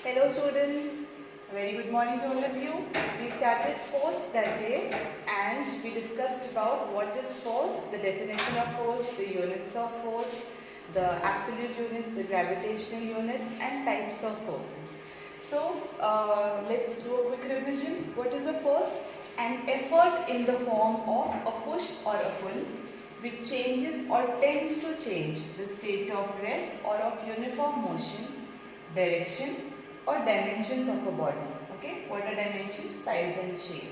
Hello students, A very good morning to all of you. we started force that day and we discussed about what is force, the definition of force, the units of force, the absolute units, the gravitational units and types of forces. So let's do a quick revision. What is a force? An effort in the form of a push or a pull which changes or tends to change the state of rest or of uniform motion, direction or dimensions of a body. Okay, what are dimensions? Size and shape.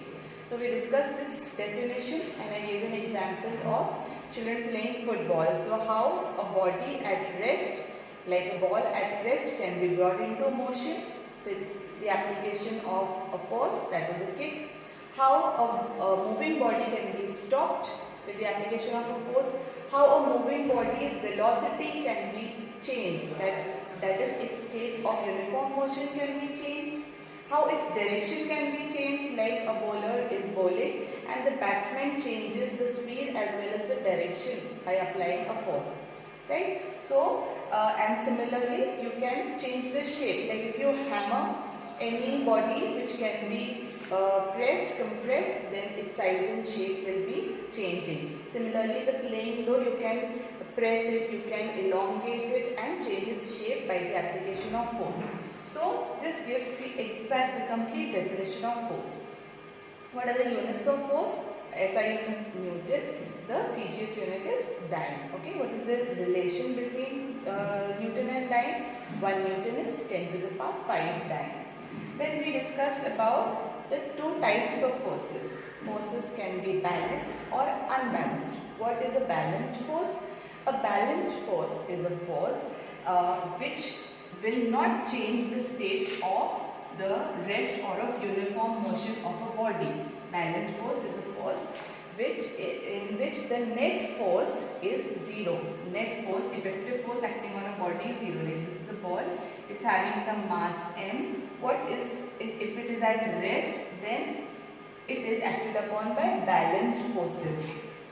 So we discussed this definition and I gave an example of children playing football. So how a body at rest, like a ball at rest, can be brought into motion with the application of a force, that was a kick. How a moving body can be stopped with the application of a force. How a moving body's velocity can be changed, that is its state of uniform motion can be changed. How its direction can be changed, like a bowler is bowling and the batsman changes the speed as well as the direction by applying a force. Right? So, and similarly you can change the shape, like if you hammer any body which can be pressed, compressed, then its size and shape will be changing. Similarly, the playing dough, you can press it, you can elongate it and change its shape by the application of force. So, this gives the complete definition of force. What are the units of force? SI unit is Newton, the CGS unit is dyne. Okay, what is the relation between Newton and dyne? 1 Newton is 10 to the power 5 dyne. Then we discussed about the two types of forces. Forces can be balanced or unbalanced. What is a balanced force? A balanced force is a force which will not change the state of the rest or of uniform motion of a body. Balanced force is a force in which the net force is zero. Net force, effective force acting on a body is zero. Like this is a ball, it's having some mass m. What is, if it is at rest, then it is acted upon by balanced forces.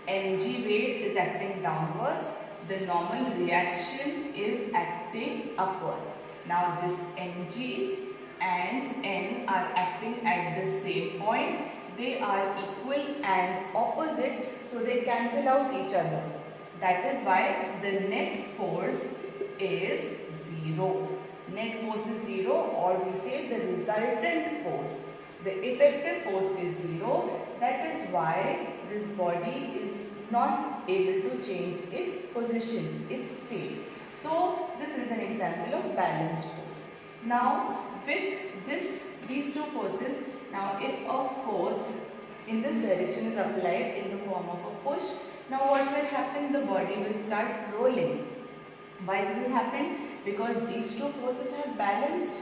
Mg weight is acting downwards, the normal reaction is acting upwards. Now this Mg and N are acting at the same point. They are equal and opposite, so they cancel out each other. That is why the net force is zero. Net force is zero, or we say the resultant force. The effective force is zero. That is why this body is not able to change its position, its state. So this is an example of balanced force. Now with these two forces, now if a force in this direction is applied in the form of a push, now what will happen? The body will start rolling. Why this will happen? Because these two forces have balanced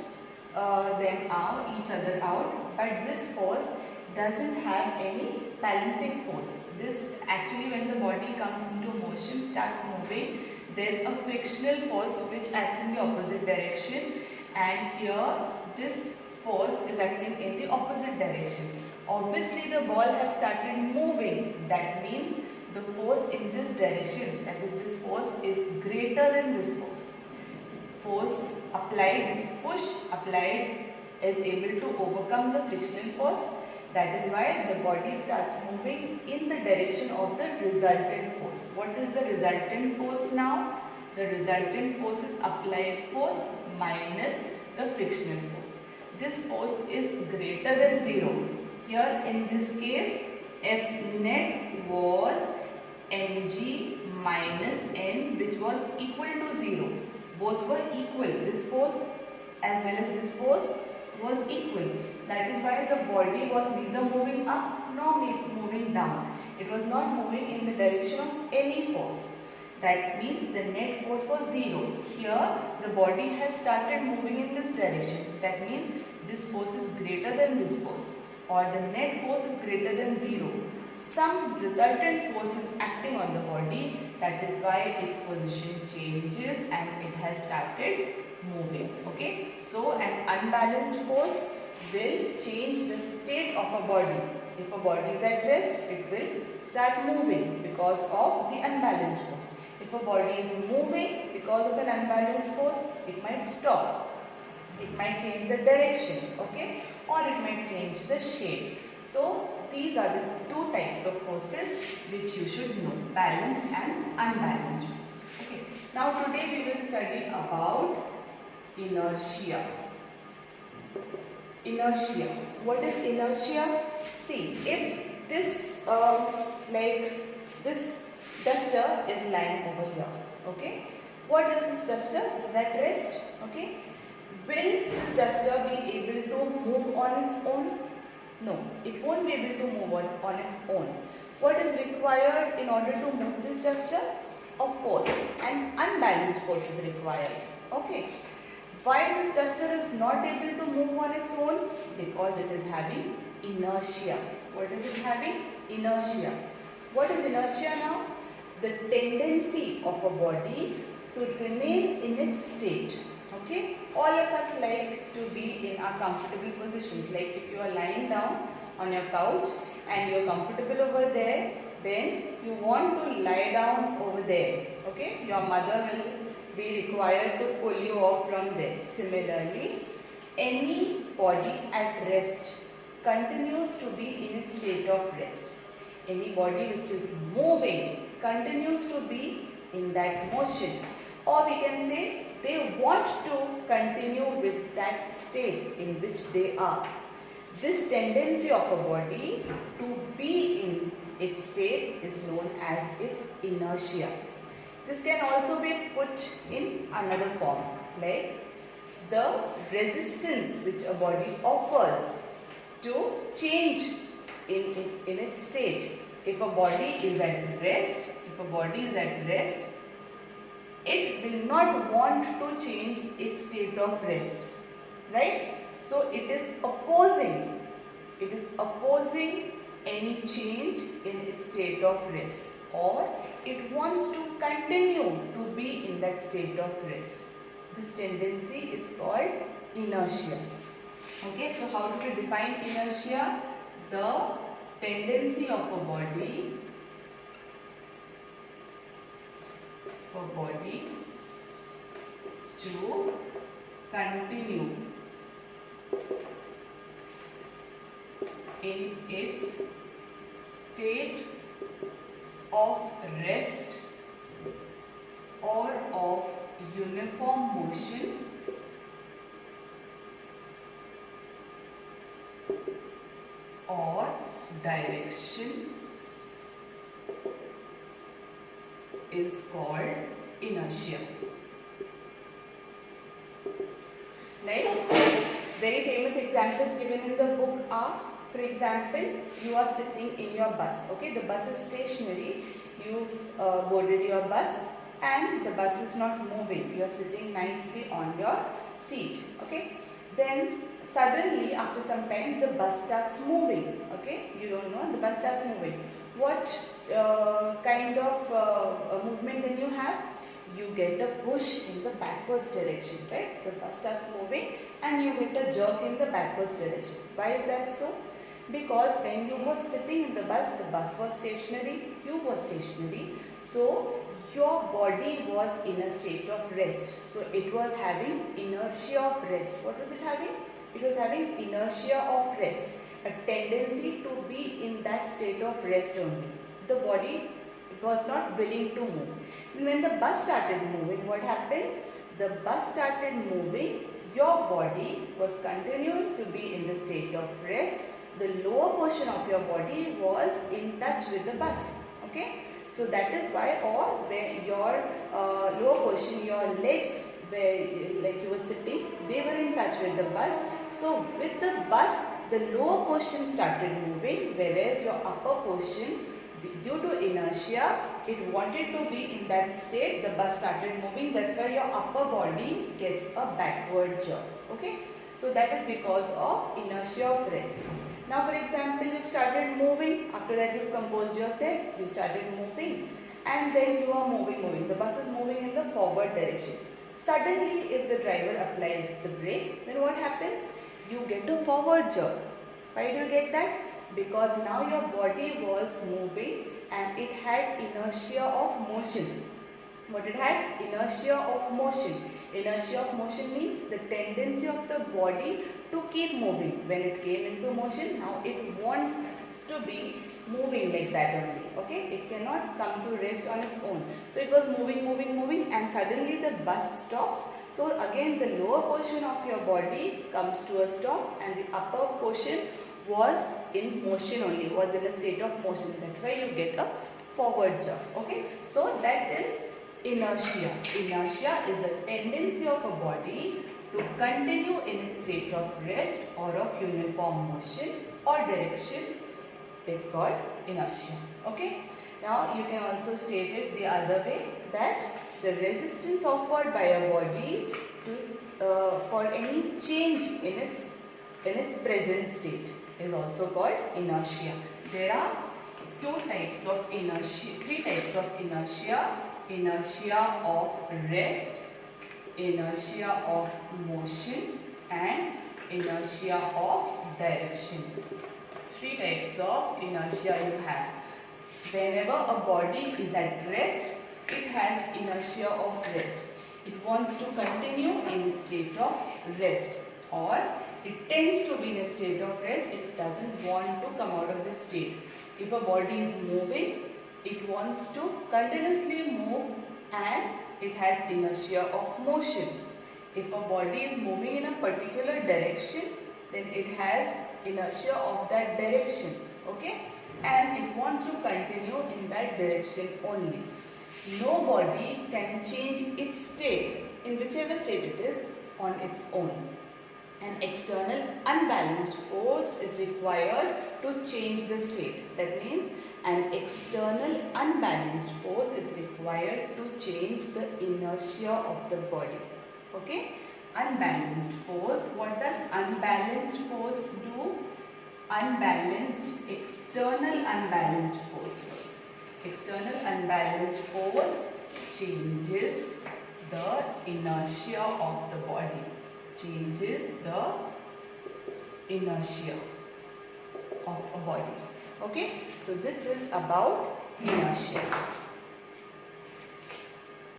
each other out, but this force doesn't have any balancing force. This actually, when the body comes into motion, starts moving, there's a frictional force which acts in the opposite direction, and here this force is acting in the opposite direction. Obviously the ball has started moving, that means the force in this direction, that is this force is greater than this force. Force applied, this push applied is able to overcome the frictional force. That is why the body starts moving in the direction of the resultant force. What is the resultant force now? The resultant force is applied force minus the frictional force. This force is greater than 0. Here in this case, F net was mg minus n, which was equal to 0. Both were equal. This force as well as this force was equal. That is why the body was neither moving up nor moving down. It was not moving in the direction of any force. That means the net force was 0. Here the body has started moving in this direction. That means this force is greater than this force, or the net force is greater than 0. Some resultant force is acting on the body. That is why its position changes and it has started moving. Okay. So an unbalanced force will change the state of a body. If a body is at rest, it will start moving because of the unbalanced force. If a body is moving because of an unbalanced force, it might stop. It might change the direction, okay, or it might change the shape. So these are the two types of forces which you should know, balanced and unbalanced force. Okay. Now today we will study about inertia. Inertia. What is inertia? See, if this this duster is lying over here, okay. What is this duster? Is that rest? Okay. Will this duster be able to move on its own? No, it won't be able to move on its own. What is required in order to move this duster? A force, and unbalanced force is required. Okay. Why this duster is not able to move on its own? Because it is having inertia. What is it having? Inertia. What is inertia now? The tendency of a body to remain in its state. Okay, all of us like to be in our comfortable positions. Like if you are lying down on your couch and you are comfortable over there, then you want to lie down over there. Okay, your mother will be required to pull you off from there. Similarly, any body at rest continues to be in its state of rest. Any body which is moving continues to be in that motion. Or we can say they want to continue with that state in which they are. This tendency of a body to be in its state is known as its inertia. This can also be put in another form, like the resistance which a body offers to change in its state. If a body is at rest, it will not want to change its state of rest, right? So it is opposing any change in its state of rest, or it wants to continue to be in that state of rest. This tendency is called inertia. Okay, so how do we define inertia? The tendency of a body to continue in its state of rest or of uniform motion or direction is called inertia. Like very famous examples given in the book are, for example, you are sitting in your bus. Okay, the bus is stationary. You've boarded your bus and the bus is not moving. You are sitting nicely on your seat. Okay, then suddenly after some time the bus starts moving. Okay, you don't know, the bus starts moving. What kind of movement then you have? You get a push in the backwards direction, right? The bus starts moving and you get a jerk in the backwards direction. Why is that so? Because when you were sitting in the bus was stationary, you were stationary. So your body was in a state of rest. So it was having inertia of rest. What was it having? It was having inertia of rest. A tendency to be in that state of rest only. The body was not willing to move. And when the bus started moving, what happened? The bus started moving, your body was continuing to be in the state of rest. The lower portion of your body was in touch with the bus. Okay? So that is why, or where your lower portion, your legs, where like you were sitting, they were in touch with the bus. So with the bus, the lower portion started moving, whereas your upper portion, due to inertia, it wanted to be in that state. The bus started moving. That's why your upper body gets a backward jerk. Okay. So that is because of inertia of rest. Now for example, you started moving. After that you composed yourself. You started moving. And then you are moving. The bus is moving in the forward direction. Suddenly if the driver applies the brake, then what happens? You get a forward jerk. Why do you get that? Because now your body was moving and it had inertia of motion. What it had? Inertia of motion. Inertia of motion means the tendency of the body to keep moving. When it came into motion, now it wants to be moving like that only. Okay, it cannot come to rest on its own. So it was moving, and suddenly the bus stops. So again the lower portion of your body comes to a stop, and the upper portion was in motion only, was in a state of motion. That's why you get a forward jump. Okay, so that is inertia. Inertia is a tendency of a body to continue in its state of rest or of uniform motion or direction is called inertia. Okay. Now you can also state it the other way, that the resistance offered by a body to for any change in its present state is also called inertia. There are three types of inertia: inertia of rest, inertia of motion, and inertia of direction. Three types of inertia you have. Whenever a body is at rest, it has inertia of rest. It wants to continue in its state of rest, or it tends to be in its state of rest. It doesn't want to come out of this state. If a body is moving, it wants to continuously move, and it has inertia of motion. If a body is moving in a particular direction, then it has inertia of that direction. Okay, and it wants to continue in that direction only. No body can change its state, in whichever state it is, on its own. An external unbalanced force is required to change the state. That means an external unbalanced force is required to change the inertia of the body. Okay? Unbalanced force. What does unbalanced force do? External unbalanced force. External unbalanced force changes the inertia of the body. Changes the inertia of a body. Okay, so this is about inertia.